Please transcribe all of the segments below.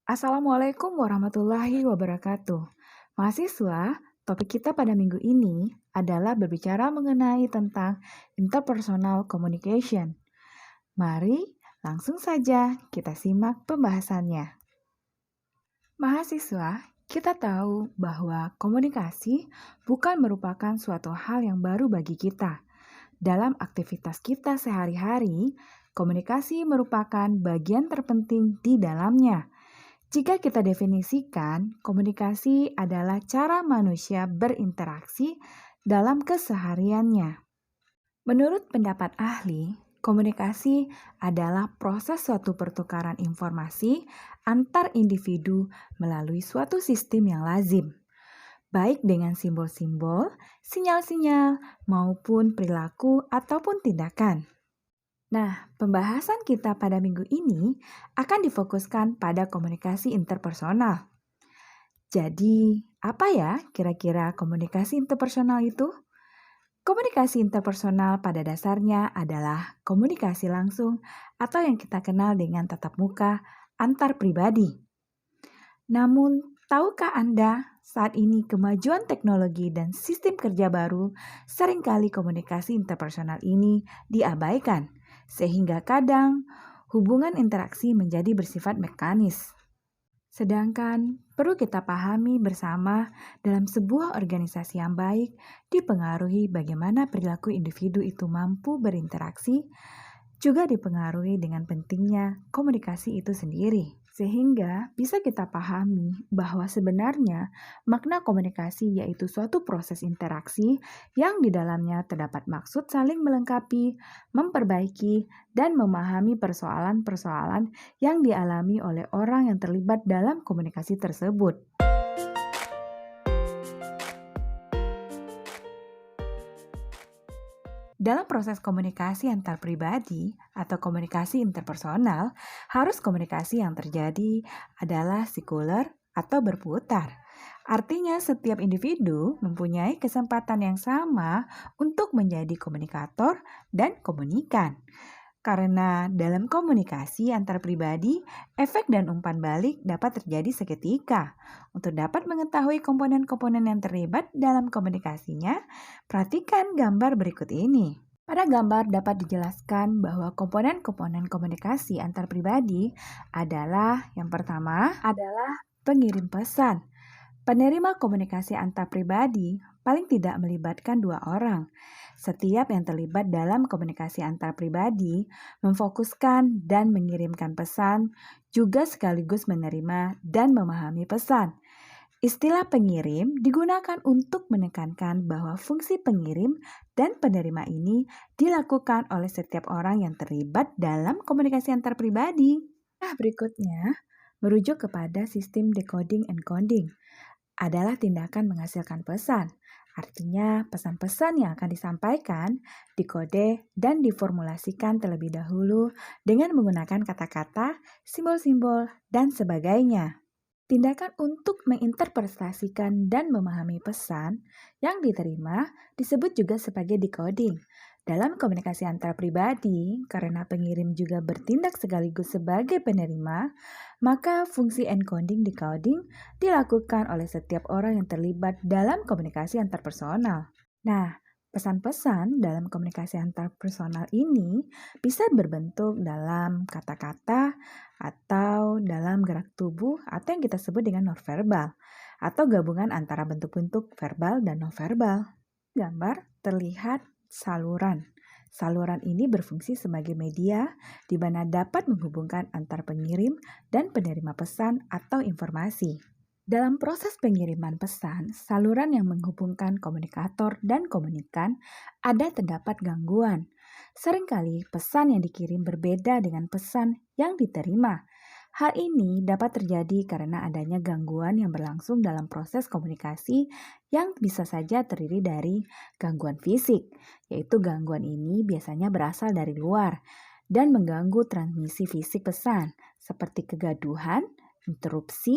Assalamualaikum warahmatullahi wabarakatuh. Mahasiswa, topik kita pada minggu ini adalah berbicara mengenai tentang interpersonal communication. Mari langsung saja kita simak pembahasannya. Mahasiswa, kita tahu bahwa komunikasi bukan merupakan suatu hal yang baru bagi kita. Dalam aktivitas kita sehari-hari, komunikasi merupakan bagian terpenting di dalamnya. Jika kita definisikan, komunikasi adalah cara manusia berinteraksi dalam kesehariannya. Menurut pendapat ahli, komunikasi adalah proses suatu pertukaran informasi antar individu melalui suatu sistem yang lazim, baik dengan simbol-simbol, sinyal-sinyal, maupun perilaku ataupun tindakan. Nah, pembahasan kita pada minggu ini akan difokuskan pada komunikasi interpersonal. Jadi, apa ya kira-kira komunikasi interpersonal itu? Komunikasi interpersonal pada dasarnya adalah komunikasi langsung atau yang kita kenal dengan tatap muka antar pribadi. Namun, tahukah Anda saat ini kemajuan teknologi dan sistem kerja baru seringkali komunikasi interpersonal ini diabaikan? Sehingga kadang hubungan interaksi menjadi bersifat mekanis. Sedangkan perlu kita pahami bersama dalam sebuah organisasi yang baik dipengaruhi bagaimana perilaku individu itu mampu berinteraksi, juga dipengaruhi dengan pentingnya komunikasi itu sendiri. Sehingga bisa kita pahami bahwa sebenarnya makna komunikasi yaitu suatu proses interaksi yang di dalamnya terdapat maksud saling melengkapi, memperbaiki, dan memahami persoalan-persoalan yang dialami oleh orang yang terlibat dalam komunikasi tersebut. Dalam proses komunikasi antar pribadi atau komunikasi interpersonal, harus komunikasi yang terjadi adalah sikuler atau berputar. Artinya setiap individu mempunyai kesempatan yang sama untuk menjadi komunikator dan komunikan. Karena dalam komunikasi antar pribadi, efek dan umpan balik dapat terjadi seketika. Untuk dapat mengetahui komponen-komponen yang terlibat dalam komunikasinya, perhatikan gambar berikut ini. Pada gambar dapat dijelaskan bahwa komponen-komponen komunikasi antar pribadi adalah yang pertama adalah pengirim pesan. Penerima komunikasi antar pribadi paling tidak melibatkan dua orang. Setiap yang terlibat dalam komunikasi antar pribadi memfokuskan dan mengirimkan pesan, juga sekaligus menerima dan memahami pesan. Istilah pengirim digunakan untuk menekankan bahwa fungsi pengirim dan penerima ini dilakukan oleh setiap orang yang terlibat dalam komunikasi antar pribadi. Nah, berikutnya merujuk kepada sistem decoding encoding adalah tindakan menghasilkan pesan. Artinya, pesan-pesan yang akan disampaikan, dikode, dan diformulasikan terlebih dahulu dengan menggunakan kata-kata, simbol-simbol, dan sebagainya. Tindakan untuk menginterpretasikan dan memahami pesan yang diterima disebut juga sebagai decoding. Dalam komunikasi antar pribadi, karena pengirim juga bertindak sekaligus sebagai penerima, maka fungsi encoding decoding dilakukan oleh setiap orang yang terlibat dalam komunikasi antar personal. Nah, pesan-pesan dalam komunikasi antar personal ini bisa berbentuk dalam kata-kata atau dalam gerak tubuh atau yang kita sebut dengan nonverbal atau gabungan antara bentuk-bentuk verbal dan nonverbal. Gambar terlihat saluran. Saluran ini berfungsi sebagai media di mana dapat menghubungkan antar pengirim dan penerima pesan atau informasi. Dalam proses pengiriman pesan, saluran yang menghubungkan komunikator dan komunikan ada terdapat gangguan. Seringkali pesan yang dikirim berbeda dengan pesan yang diterima. Hal ini dapat terjadi karena adanya gangguan yang berlangsung dalam proses komunikasi yang bisa saja terdiri dari gangguan fisik, yaitu gangguan ini biasanya berasal dari luar dan mengganggu transmisi fisik pesan seperti kegaduhan, interupsi,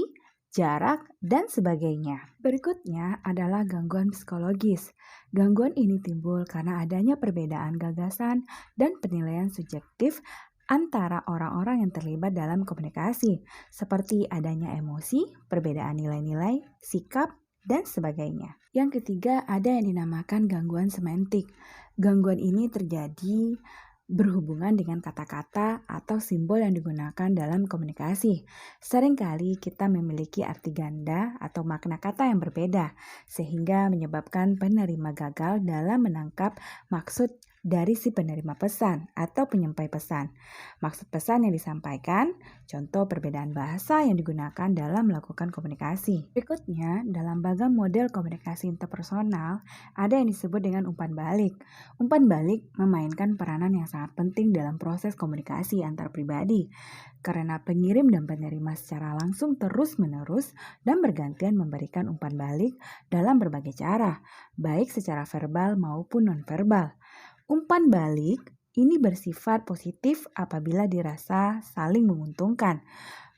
jarak, dan sebagainya. Berikutnya adalah gangguan psikologis. Gangguan ini timbul karena adanya perbedaan gagasan dan penilaian subjektif antara orang-orang yang terlibat dalam komunikasi, seperti adanya emosi, perbedaan nilai-nilai, sikap, dan sebagainya. Yang ketiga ada yang dinamakan gangguan semantik. Gangguan ini terjadi berhubungan dengan kata-kata atau simbol yang digunakan dalam komunikasi. Seringkali kita memiliki arti ganda atau makna kata yang berbeda, sehingga menyebabkan penerima gagal dalam menangkap maksud dari si penerima pesan atau penyampai pesan. Maksud pesan yang disampaikan, contoh perbedaan bahasa yang digunakan dalam melakukan komunikasi. Berikutnya, dalam beragam model komunikasi interpersonal, ada yang disebut dengan umpan balik. Umpan balik memainkan peranan yang sangat penting dalam proses komunikasi antar pribadi, karena pengirim dan penerima secara langsung terus-menerus dan bergantian memberikan umpan balik dalam berbagai cara, baik secara verbal maupun nonverbal. Umpan balik ini bersifat positif apabila dirasa saling menguntungkan,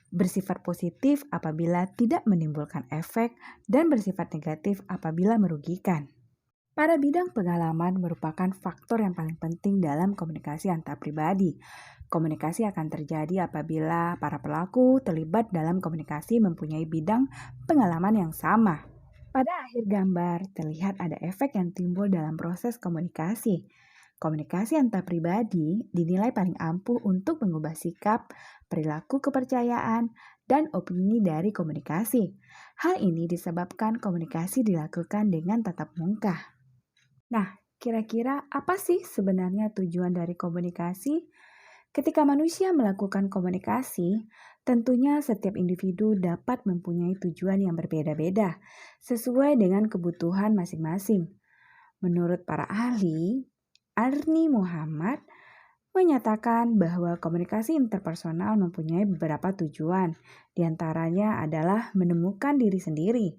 bersifat positif apabila tidak menimbulkan efek, dan bersifat negatif apabila merugikan. Pada bidang pengalaman merupakan faktor yang paling penting dalam komunikasi antar pribadi. Komunikasi akan terjadi apabila para pelaku terlibat dalam komunikasi mempunyai bidang pengalaman yang sama. Pada akhir gambar, terlihat ada efek yang timbul dalam proses komunikasi. Komunikasi antar pribadi dinilai paling ampuh untuk mengubah sikap, perilaku kepercayaan, dan opini dari komunikasi. Hal ini disebabkan komunikasi dilakukan dengan tatap muka. Nah, kira-kira apa sih sebenarnya tujuan dari komunikasi? Ketika manusia melakukan komunikasi, tentunya setiap individu dapat mempunyai tujuan yang berbeda-beda sesuai dengan kebutuhan masing-masing. Menurut para ahli, Arni Muhammad menyatakan bahwa komunikasi interpersonal mempunyai beberapa tujuan. Di antaranya adalah menemukan diri sendiri.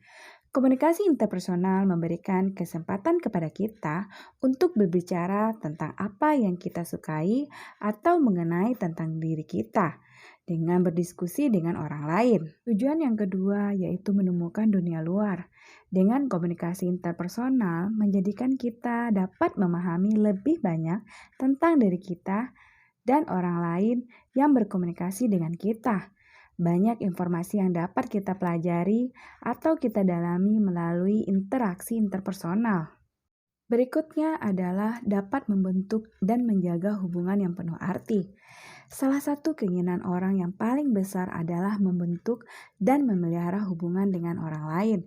Komunikasi interpersonal memberikan kesempatan kepada kita untuk berbicara tentang apa yang kita sukai atau mengenai tentang diri kita dengan berdiskusi dengan orang lain. Tujuan yang kedua yaitu menemukan dunia luar. Dengan komunikasi interpersonal menjadikan kita dapat memahami lebih banyak tentang diri kita dan orang lain yang berkomunikasi dengan kita. Banyak informasi yang dapat kita pelajari atau kita dalami melalui interaksi interpersonal. Berikutnya adalah dapat membentuk dan menjaga hubungan yang penuh arti. Salah satu keinginan orang yang paling besar adalah membentuk dan memelihara hubungan dengan orang lain.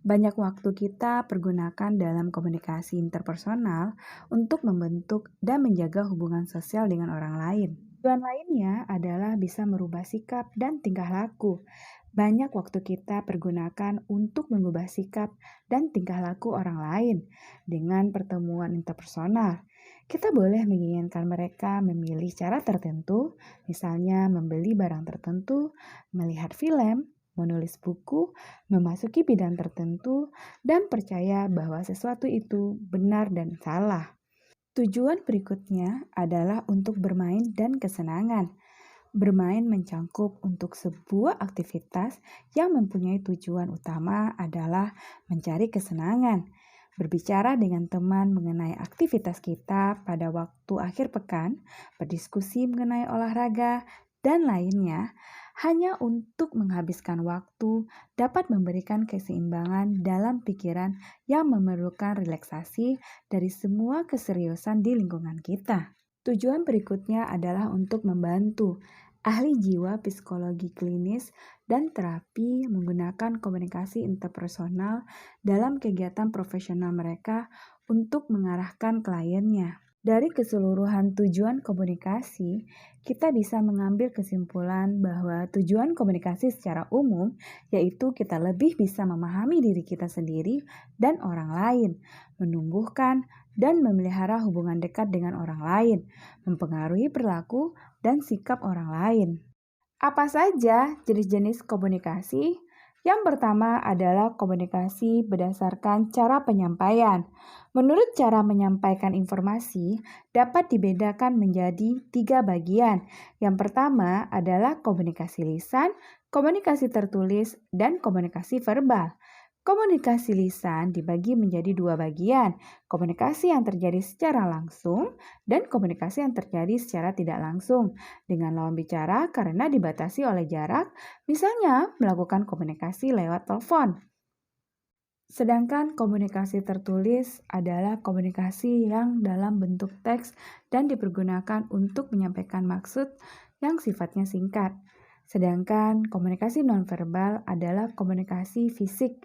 Banyak waktu kita pergunakan dalam komunikasi interpersonal untuk membentuk dan menjaga hubungan sosial dengan orang lain. Tujuan lainnya adalah bisa merubah sikap dan tingkah laku. Banyak waktu kita pergunakan untuk mengubah sikap dan tingkah laku orang lain dengan pertemuan interpersonal. Kita boleh menginginkan mereka memilih cara tertentu, misalnya membeli barang tertentu, melihat film, menulis buku, memasuki bidang tertentu, dan percaya bahwa sesuatu itu benar dan salah. Tujuan berikutnya adalah untuk bermain dan kesenangan. Bermain mencangkup untuk sebuah aktivitas yang mempunyai tujuan utama adalah mencari kesenangan. Berbicara dengan teman mengenai aktivitas kita pada waktu akhir pekan, berdiskusi mengenai olahraga, dan lainnya, hanya untuk menghabiskan waktu dapat memberikan keseimbangan dalam pikiran yang memerlukan relaksasi dari semua keseriusan di lingkungan kita. Tujuan berikutnya adalah untuk membantu ahli jiwa psikologi klinis dan terapi menggunakan komunikasi interpersonal dalam kegiatan profesional mereka untuk mengarahkan kliennya. Dari keseluruhan tujuan komunikasi, kita bisa mengambil kesimpulan bahwa tujuan komunikasi secara umum yaitu kita lebih bisa memahami diri kita sendiri dan orang lain, menumbuhkan dan memelihara hubungan dekat dengan orang lain, mempengaruhi perilaku dan sikap orang lain. Apa saja jenis-jenis komunikasi? Yang pertama adalah komunikasi berdasarkan cara penyampaian. Menurut cara menyampaikan informasi dapat dibedakan menjadi 3 bagian. Yang pertama adalah komunikasi lisan, komunikasi tertulis, dan komunikasi verbal. Komunikasi lisan dibagi menjadi dua bagian, komunikasi yang terjadi secara langsung dan komunikasi yang terjadi secara tidak langsung dengan lawan bicara karena dibatasi oleh jarak, misalnya melakukan komunikasi lewat telepon. Sedangkan komunikasi tertulis adalah komunikasi yang dalam bentuk teks dan dipergunakan untuk menyampaikan maksud yang sifatnya singkat. Sedangkan komunikasi nonverbal adalah komunikasi fisik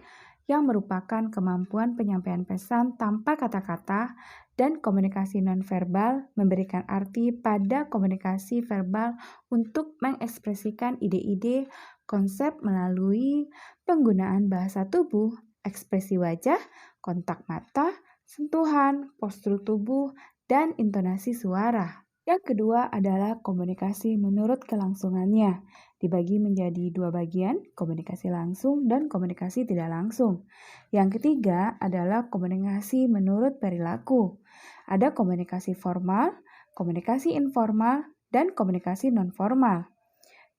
yang merupakan kemampuan penyampaian pesan tanpa kata-kata dan komunikasi nonverbal memberikan arti pada komunikasi verbal untuk mengekspresikan ide-ide, konsep melalui penggunaan bahasa tubuh, ekspresi wajah, kontak mata, sentuhan, postur tubuh, dan intonasi suara. Yang kedua adalah komunikasi menurut kelangsungannya. Dibagi menjadi dua bagian, komunikasi langsung dan komunikasi tidak langsung. Yang ketiga adalah komunikasi menurut perilaku. Ada komunikasi formal, komunikasi informal, dan komunikasi nonformal.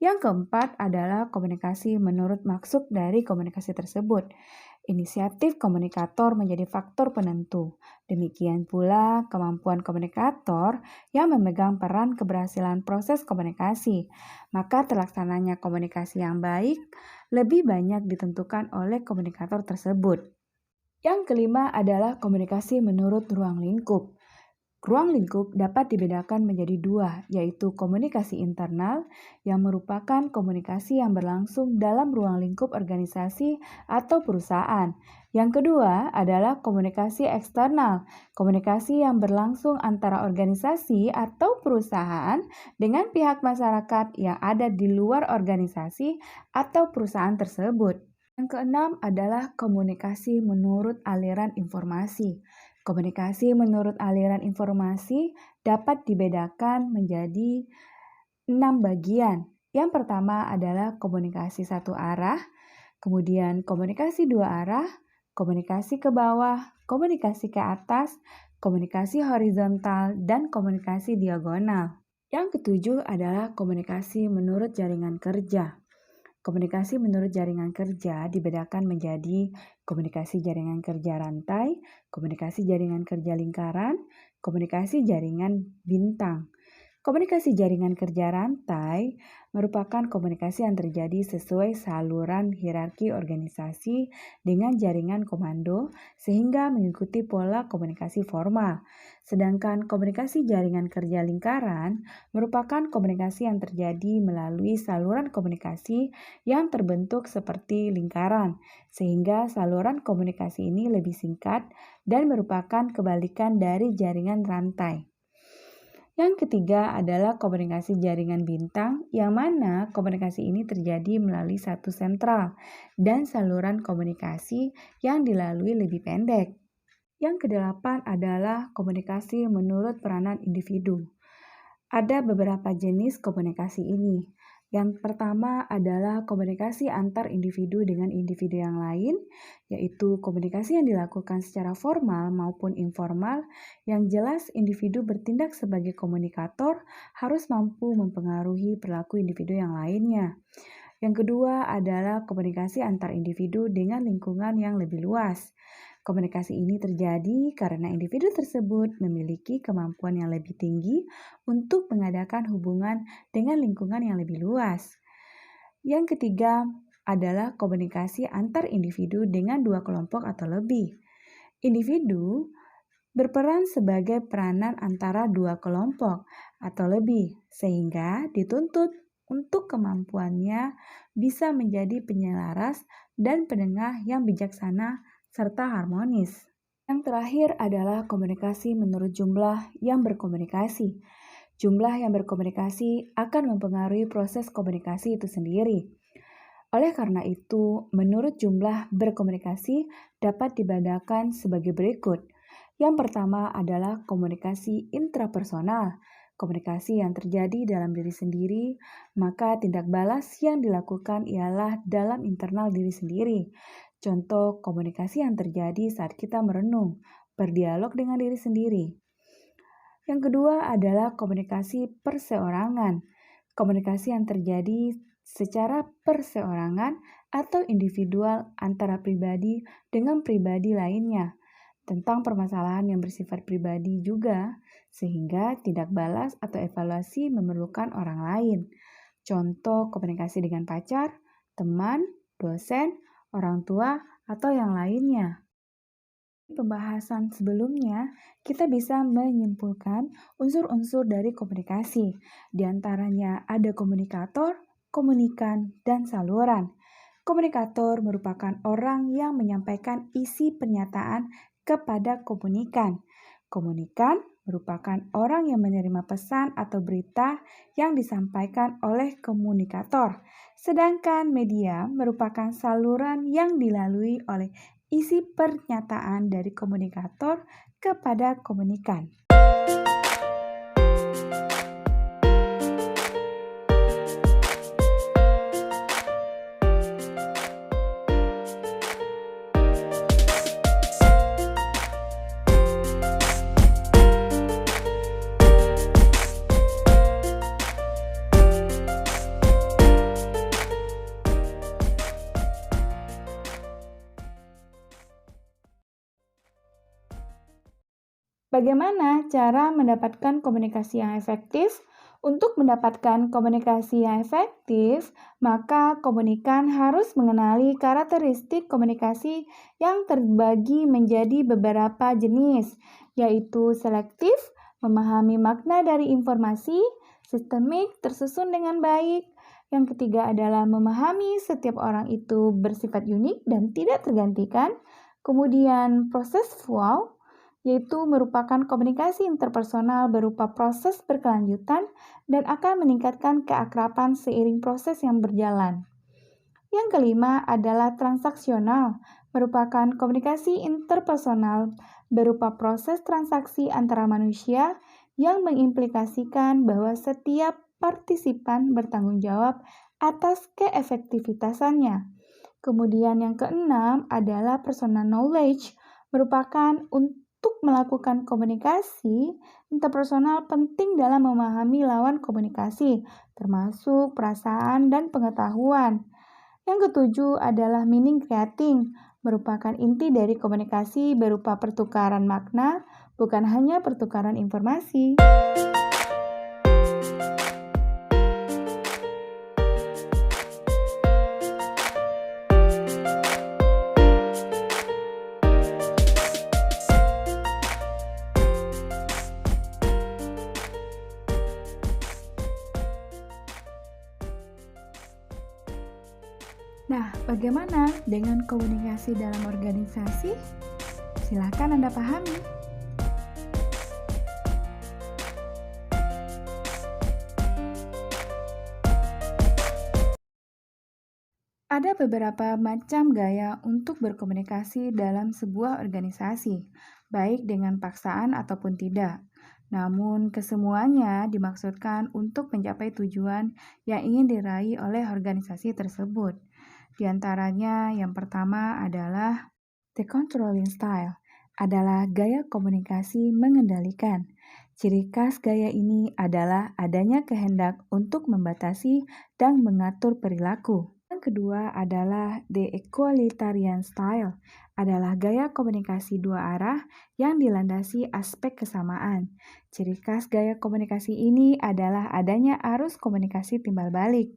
Yang keempat adalah komunikasi menurut maksud dari komunikasi tersebut. Inisiatif komunikator menjadi faktor penentu. Demikian pula kemampuan komunikator yang memegang peran keberhasilan proses komunikasi. Maka terlaksananya komunikasi yang baik lebih banyak ditentukan oleh komunikator tersebut. Yang kelima adalah komunikasi menurut ruang lingkup. Ruang lingkup dapat dibedakan menjadi dua, yaitu komunikasi internal yang merupakan komunikasi yang berlangsung dalam ruang lingkup organisasi atau perusahaan. Yang kedua adalah komunikasi eksternal, komunikasi yang berlangsung antara organisasi atau perusahaan dengan pihak masyarakat yang ada di luar organisasi atau perusahaan tersebut. Yang keenam adalah komunikasi menurut aliran informasi. Komunikasi menurut aliran informasi dapat dibedakan menjadi 6 bagian. Yang pertama adalah komunikasi satu arah, kemudian komunikasi dua arah, komunikasi ke bawah, komunikasi ke atas, komunikasi horizontal, dan komunikasi diagonal. Yang ketujuh adalah komunikasi menurut jaringan kerja. Komunikasi menurut jaringan kerja dibedakan menjadi komunikasi jaringan kerja rantai, komunikasi jaringan kerja lingkaran, komunikasi jaringan bintang. Komunikasi jaringan kerja rantai merupakan komunikasi yang terjadi sesuai saluran hierarki organisasi dengan jaringan komando sehingga mengikuti pola komunikasi formal. Sedangkan komunikasi jaringan kerja lingkaran merupakan komunikasi yang terjadi melalui saluran komunikasi yang terbentuk seperti lingkaran, sehingga saluran komunikasi ini lebih singkat dan merupakan kebalikan dari jaringan rantai. Yang ketiga adalah komunikasi jaringan bintang, yang mana komunikasi ini terjadi melalui satu sentral dan saluran komunikasi yang dilalui lebih pendek. Yang kedelapan adalah komunikasi menurut peranan individu. Ada beberapa jenis komunikasi ini. Yang pertama adalah komunikasi antar individu dengan individu yang lain, yaitu komunikasi yang dilakukan secara formal maupun informal. Yang jelas, individu bertindak sebagai komunikator harus mampu mempengaruhi perilaku individu yang lainnya. Yang kedua adalah komunikasi antar individu dengan lingkungan yang lebih luas. Komunikasi ini terjadi karena individu tersebut memiliki kemampuan yang lebih tinggi untuk mengadakan hubungan dengan lingkungan yang lebih luas. Yang ketiga adalah komunikasi antar individu dengan dua kelompok atau lebih. Individu berperan sebagai peranan antara dua kelompok atau lebih, sehingga dituntut untuk kemampuannya bisa menjadi penyelaras dan penengah yang bijaksana serta harmonis. Yang terakhir adalah komunikasi menurut jumlah yang berkomunikasi. Jumlah yang berkomunikasi akan mempengaruhi proses komunikasi itu sendiri. Oleh karena itu, menurut jumlah berkomunikasi dapat dibedakan sebagai berikut. Yang pertama adalah komunikasi intrapersonal. Komunikasi yang terjadi dalam diri sendiri, maka tindak balas yang dilakukan ialah dalam internal diri sendiri. Contoh komunikasi yang terjadi saat kita merenung, berdialog dengan diri sendiri. Yang kedua adalah komunikasi perseorangan. Komunikasi yang terjadi secara perseorangan atau individual antara pribadi dengan pribadi lainnya, tentang permasalahan yang bersifat pribadi juga, sehingga tindak balas atau evaluasi memerlukan orang lain. Contoh komunikasi dengan pacar, teman, dosen, orang tua, atau yang lainnya. Pembahasan sebelumnya, kita bisa menyimpulkan unsur-unsur dari komunikasi. Di antaranya ada komunikator, komunikan, dan saluran. Komunikator merupakan orang yang menyampaikan isi pernyataan kepada komunikan. Komunikan merupakan orang yang menerima pesan atau berita yang disampaikan oleh komunikator. Sedangkan media merupakan saluran yang dilalui oleh isi pernyataan dari komunikator kepada komunikan. Bagaimana cara mendapatkan komunikasi yang efektif? Untuk mendapatkan komunikasi yang efektif, maka komunikan harus mengenali karakteristik komunikasi yang terbagi menjadi beberapa jenis, yaitu selektif, memahami makna dari informasi, sistemik, tersusun dengan baik. Yang ketiga adalah memahami setiap orang itu bersifat unik dan tidak tergantikan. Kemudian prosessual, yaitu merupakan komunikasi interpersonal berupa proses berkelanjutan dan akan meningkatkan keakraban seiring proses yang berjalan. Yang kelima adalah transaksional, merupakan komunikasi interpersonal berupa proses transaksi antara manusia yang mengimplikasikan bahwa setiap partisipan bertanggung jawab atas keefektivitasannya. Kemudian yang keenam adalah personal knowledge, merupakan untuk melakukan komunikasi interpersonal penting dalam memahami lawan komunikasi, termasuk perasaan dan pengetahuan. Yang ketujuh adalah meaning creating, merupakan inti dari komunikasi berupa pertukaran makna, bukan hanya pertukaran informasi. Nah, bagaimana dengan komunikasi dalam organisasi? Silakan Anda pahami. Ada beberapa macam gaya untuk berkomunikasi dalam sebuah organisasi, baik dengan paksaan ataupun tidak. Namun, kesemuanya dimaksudkan untuk mencapai tujuan yang ingin diraih oleh organisasi tersebut. Di antaranya, yang pertama adalah the controlling style, adalah gaya komunikasi mengendalikan. Ciri khas gaya ini adalah adanya kehendak untuk membatasi dan mengatur perilaku. Yang kedua adalah the equalitarian style, adalah gaya komunikasi dua arah yang dilandasi aspek kesamaan. Ciri khas gaya komunikasi ini adalah adanya arus komunikasi timbal balik.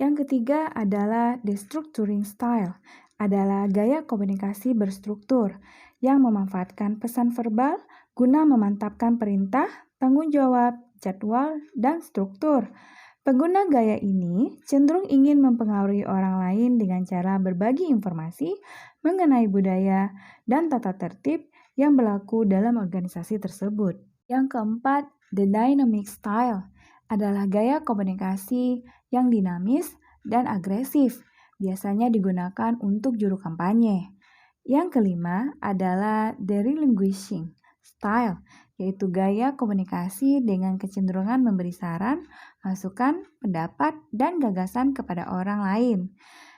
Yang ketiga adalah the structuring style, adalah gaya komunikasi berstruktur yang memanfaatkan pesan verbal guna memantapkan perintah, tanggung jawab, jadwal, dan struktur. Pengguna gaya ini cenderung ingin mempengaruhi orang lain dengan cara berbagi informasi mengenai budaya dan tata tertib yang berlaku dalam organisasi tersebut. Yang keempat, the dynamic style, adalah gaya komunikasi yang dinamis dan agresif, biasanya digunakan untuk juru kampanye. Yang kelima adalah the relinquishing style, yaitu gaya komunikasi dengan kecenderungan memberi saran, masukan, pendapat, dan gagasan kepada orang lain.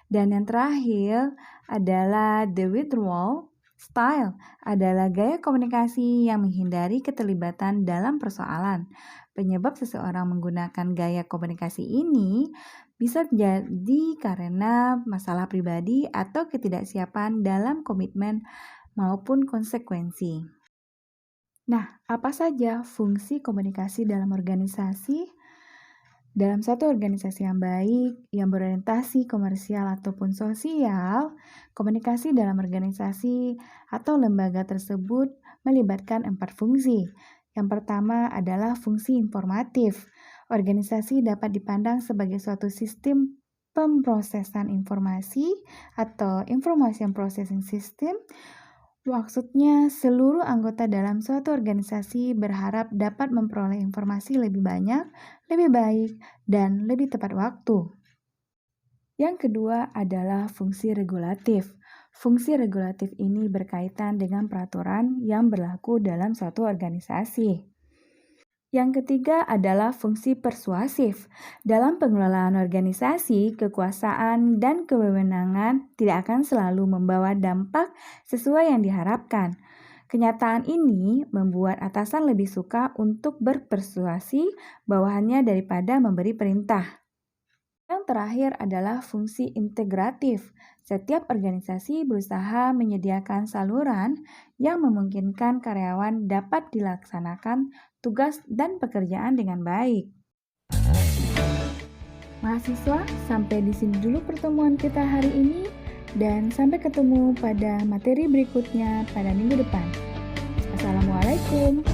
Dan yang terakhir adalah the withdrawal style, adalah gaya komunikasi yang menghindari keterlibatan dalam persoalan. Penyebab seseorang menggunakan gaya komunikasi ini Bisa jadi karena masalah pribadi atau ketidaksiapan dalam komitmen maupun konsekuensi. Nah, apa saja fungsi komunikasi dalam organisasi? Dalam satu organisasi yang baik, yang berorientasi komersial ataupun sosial, komunikasi dalam organisasi atau lembaga tersebut melibatkan 4 fungsi. Yang pertama adalah fungsi informatif. Organisasi dapat dipandang sebagai suatu sistem pemrosesan informasi atau information processing system. Maksudnya, seluruh anggota dalam suatu organisasi berharap dapat memperoleh informasi lebih banyak, lebih baik, dan lebih tepat waktu. Yang kedua adalah fungsi regulatif. Fungsi regulatif ini berkaitan dengan peraturan yang berlaku dalam suatu organisasi. Yang ketiga adalah fungsi persuasif. Dalam pengelolaan organisasi, kekuasaan dan kewenangan tidak akan selalu membawa dampak sesuai yang diharapkan. Kenyataan ini membuat atasan lebih suka untuk berpersuasi bawahannya daripada memberi perintah. Yang terakhir adalah fungsi integratif. Setiap organisasi berusaha menyediakan saluran yang memungkinkan karyawan dapat dilaksanakan tugas dan pekerjaan dengan baik. Mahasiswa, sampai di sini dulu pertemuan kita hari ini dan sampai ketemu pada materi berikutnya pada minggu depan. Assalamualaikum.